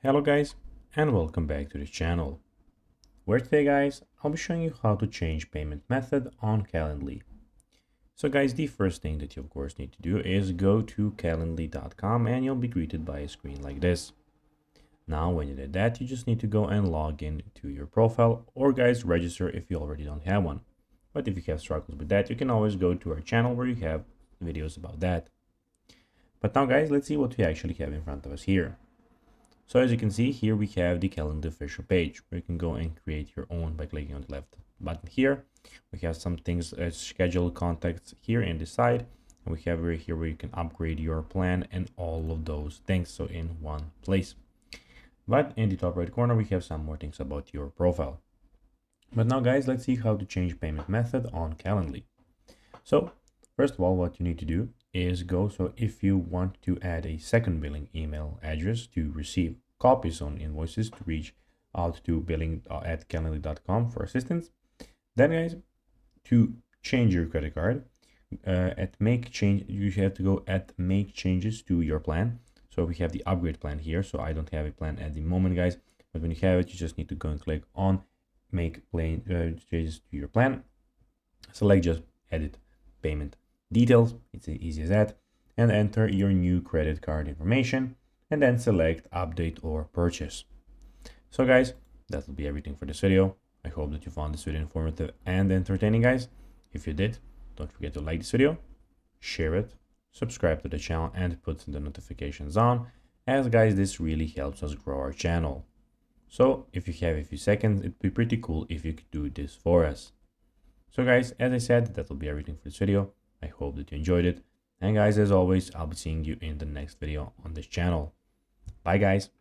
Hello guys, and welcome back to the channel, where today guys, I'll be showing you how to change payment method on Calendly. So guys, the first thing that you of course need to do is go to calendly.com and you'll be greeted by a screen like this. Now when you did that, you just need to go and log in to your profile, or guys, register if you already don't have one. But if you have struggles with that, you can always go to our channel where you have videos about that. But now guys, let's see what we actually have in front of us here. So as you can see here, we have the Calendly official page where you can go and create your own by clicking on the left button here. We have some things as scheduled contacts here in the side, and we have right here where you can upgrade your plan and all of those things, so in one place. But in the top right corner, we have some more things about your profile. But now guys, let's see how to change payment method on Calendly. So first of all, what you need to do is so if you want to add a second billing email address to receive copies on invoices to reach out to billing at calendly.com for assistance, then guys, to change your credit card, you have to go at make changes to your plan. So we have the upgrade plan here. So I don't have a plan at the moment, guys, but when you have it, you just need to go and click on make changes to your plan. Select just edit payment details, it's as easy as that, and enter your new credit card information, and then select update or purchase. So guys, that will be everything for this video. I hope that you found this video informative and entertaining, guys. If you did, don't forget to like this video, share it, subscribe to the channel, and put the notifications on, as guys, this really helps us grow our channel. So if you have a few seconds, it'd be pretty cool if you could do this for us. So guys, as I said, that will be everything for this video. I hope that you enjoyed it. And guys, as always, I'll be seeing you in the next video on this channel. Bye guys.